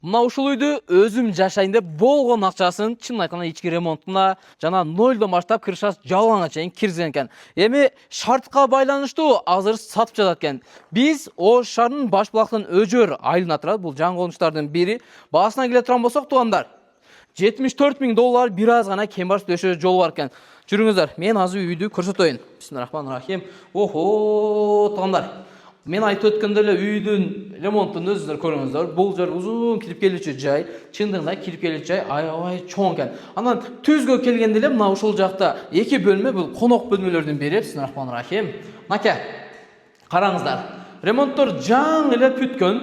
Мына ушул үйдү өзүм жашайын деп болгон акчасын чын айтканда ички ремонтуна жана нолдон баштап крышасы жабылганга чейин киргизген экен. Эми шартка байланыштуу азыр сатып жатат экен. Биз Ош шаарынын Баш булактын Өжөр айылына турат. Бул жаңы конуштардын бири. Баасына келе турган болсок, туугандар, $74.000 бир аз гана кембар төшөө жолу бар экен. Жүрүңүздөр, мен азыр үйдү көрсөтөйүн. Бисмиллахиррахманиррахим. Охо, туугандар. Мен айтып өткөндөй эле үйдүн ремонтун өзүңөр көрүңүздөр. Бул жер узун кирип келүүчү жай, чындыгында кирип келүүчү жай аябай чоң экен. Анан түзгө келгенде эле мына ушул жакта эки бөлмө, бул конок бөлмөлөрдүн бири. Бисмиллахиррахманиррахим. Мынакей, караңыздар. Ремонттор жаңы эле бүткөн.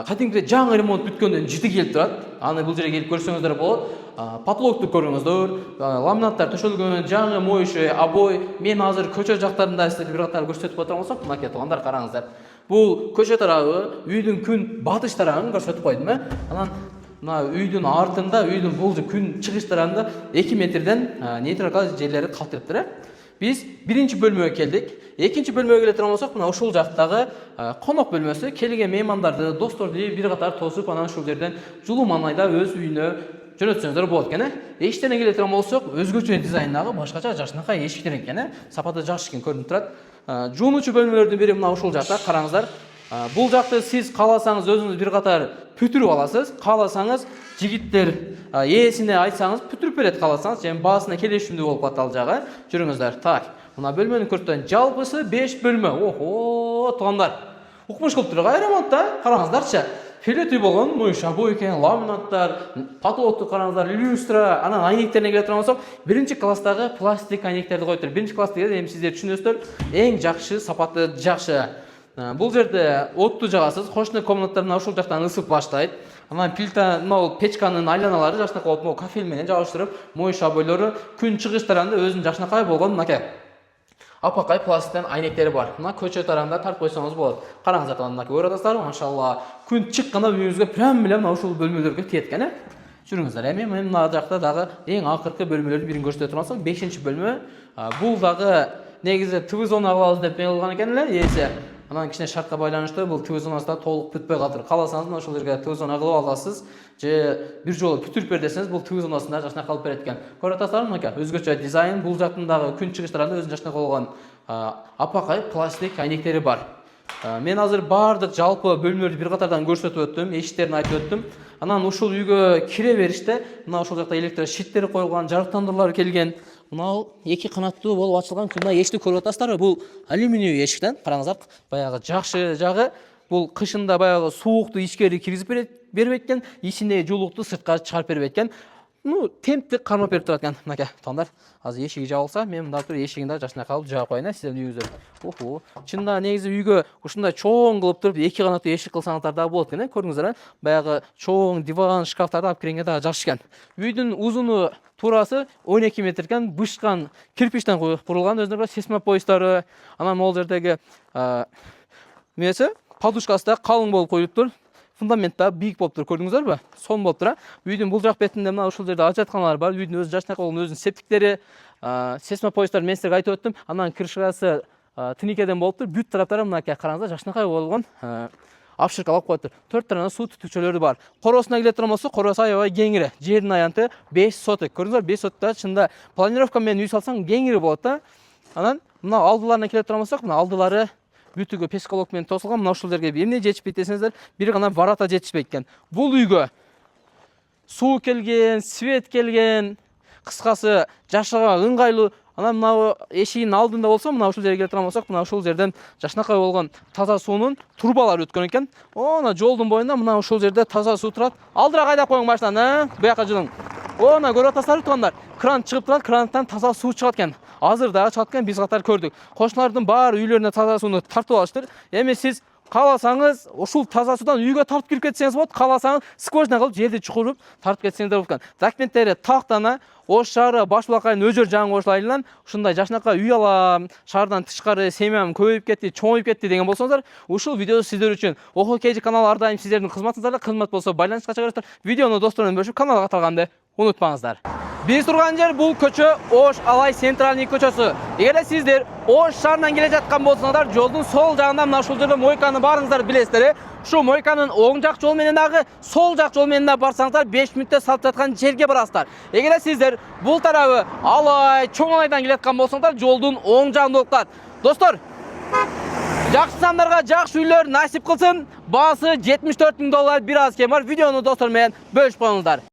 Кадимки жаңы ремонт бүткөндөн жити келип турат. Аны бул жерге келип көрсөңүздөр болот. Потолокту көрүңүздөр, ламинаттар төшөлгөн, жаңы моюшы, обой. Мен азыр көчө жактарында силерге бир катар көрсөтүп отурам болсок, мынакей туугандар, караңыздар. Бул көчө тарабы, үйдүн күн батыш тарабын көрсөтүп койдум, Анан мына үйдүн артында, үйдүн бул күн чыгыш тарабында 2 метрден нейтралдык жерлери калтырыптыр. Биз биринчи бөлмөгө келдик. Экинчи бөлмөгө келе турган болсок, мына ушул жактагы конок бөлмөсү. Келген меймандарды, досторду бир катар тосуп, анан ушул жерден жылуу маанайда өз үйүнө жөнөтсөңүздөр болот экен. Эшиктерине келе турган болсок, өзгөчө дизайндагы башкача жакшынакай эшиктер экен. Сапаты жакшы экен, көрүнүп турат. Жуунуучу бөлмөлөрдүн бири мына ушул жакта, караңыздар. Бул жакты сиз кааласаңыз өзүңүз бир катар бүтүрүп аласыз. Кааласаңыз жигиттер ээсине айтсаңыз бүтүрүп берет, кааласаңыз. Жана баасына келишимдүү болуп калат ал жагы. Жүрүңүздөр. Так, мына бөлмөнү көрсөтөйүн. Жалпысы 5 бөлмө. Охо, туугандар. Укмуш кылып турган ремонтта. Караңыздарчы. Филети болгон, моюша бой экен, ламинаттар, потолокту караңыздар, люстра, анан айнектерине келе турган болсок, биринчи класстагы пластик айнектерди коюптур. Биринчи класс деген эми сиздер түшүнөсүздөр, эң жакшы, сапаты жакшы. Бул жерде отту жагасыз, кошуна комнаттарына ушул жактан ысып баштайт. Анан плита, мына печканын айланалары жакшынакай болуп, могу кафель менен жабыштырып, моюша бойлору күн чыгыш тарабында өзүнүн жакшынакай болгон мынакей апакай пластиктен айнектери бар. Мына көчө тарабында тартып койсоңуз болот. Караңыздар, мынакей көрүп атасыздарбы? Машалла. Күн чыкканда үйүңүзгө прям эле мына ушул бөлмөлөргө тиет экен. Жүрүңүздөр. Эми мен мына жакта дагы эң акыркы бөлмөлөрдүн бирин көрсөтө тургансам, 5-чи бөлмө. Бул дагы негизи ТВ зона кылабыз деп кылган экен эле, ээси. Анан кичине шартка байланыштуу бул ТВ зонасында толук бүтпөй калдыр. Кааласаңыз мына ушул жерге ТВ зона кылып аласыз. Же бир жолу бүтүрүп бер десеңиз, бул ТВ зонасында жакшынакай калып берет экен. Көрүп атасыздарбы, мынакей өзгөчө дизайн, бул жактындагы күн чыгыштарында өзүнүн жакшынакай болгон апакай пластик айнектери бар. Мен азыр баардык жалпы бөлмөлөрдү бир катардан көрсөтүп өттүм, эшиктерин айтып өттүм. Анан ушул үйгө кире бериште мына ушул жакта электрощиттери коюлган, жарыктандыруулар келген. Мына 2 канаттуу болуп ачылган мына эшикти көрүп атасыздарбы? Бул алюминий эшиктен. Караңыздар, баягы жакшы жагы бул кышында баягы суукту ичкери киргизип бербейт экен, ичиндеги жуулукту сыртка чыгарып бербейт экен. Темпти кармап берип турат экен. Мынакей, туугандар, азыр эшиги жабылса, мен мында туруп эшигин да жакшынакай кылып жаап коеюн, сиздердин үйүңүздө. Охо, чында негизи үйгө ушундай чоң кылып туруп 2 канаттуу эшик кылсаңыздар да болот экен, көрүңүздөр. Баягы чоң диван, шкафтарды алып киргенге да жакшы экен. Үйдүн узуну турасы 12 метр экен, бышкан кирпичтен курулган, өзүнүн сейсмопоястары, анан могул жердеги эмеси, подушкасы да калың болуп коюлуптур. Фундамент да бийик болуп тур, көрдүңүздөрбү? Сон болуп тур. Үйдүн бул жак бетинде мына ушул жерде ажыратканалар бар. Үйдүн өзү жакшынакай болгон өзүнүн септиктери, сейсмопоястар мен силерге айтып өттүм. Анан крышасы тиникеден болуп тур. Бүт тараптары мынакей караңыздар, жакшынакай болгон апшыркалап коюптур. 4 тарабынан суу түтүкчөлөрү бар. Коросуна келе турган болсок, коросу аябай кеңири. Жердин аянты 5 соток. Көрдүңүздөр, 5 соткта чында планировка менен үй салсаң кеңири болот да. Анан мына алдыларына келе турган болсок, мына алдылары бүтүгү пескалок менен тосулган. Мына ушул жерге эмне жетишпейт десеңиздер, бир гана ворота жетишпейт экен. Бул үйгө суу келген, свет келген, кыскасы жашаганга ыңгайлуу. Анан мына эшигинин алдында болсо, мына ушул жерге келе турган болсок, мына ушул жерден жакшынакай болгон таза суунун трубалары өткөн экен. Мына жолдун боюнда мына ушул жерде таза суу турат. Алдыра кайдап коюң машинаны, буяка жылың. Мына көрүп атасыздарбы, туугандар? Кран чыгып турат, крандан таза суу чыгат экен. Азыр дагы чыгат экен, биз катар көрдүк. Кошуналардын баары үйлөрүнө таза сууну тартып алыштыр. Эми сиз кааласаңыз ушул таза суудан үйгө тартып кирип кетсеңиз болот, кааласаңыз сквозная кылып жерди чукуруп тартып кетсеңиздер болот экен. Документтери тактана Ош шаары Баш булак айылынын Өжөр жаңы Ош айылынан ушундай жакшынакай үй алам, шаардан тышкары семьям көбөйүп кетти, чоңоюп кетти деген болсоңуздар, ушул видео сиздер үчүн. Охо KG каналы ар дайым сиздердин кызматыңыздарда. Кызмат болсо байланышка чыгарыңыздар. Видеону досторуң менен бөлүшүп каналга таралганды унутпаңыздар. Биз турган жер бул көчө Ош Алай Центральный көчөсү. Эгерде сиздер Ош шаарынан келе жаткан болсоңуздар, жолдун сол жагында мына ушул жерде мойканы барыңыздар билесиздер. Шу мойканын оң жак жол менен дагы, сол жак жол менен да барсаңыздар 5 мүнөттө салып жаткан жерге барасыздар. Эгерде сиздер бул тарабы Алай, Чоң Алайдан келе жаткан болсоңуздар, жолдун оң жагында болуп калат. Достор, жакшы сандарга жакшы үйлөр насип кылсын. Баасы $74.000 бир аз кем бар. Видеону достор менен бөлүшүп коюңуздар.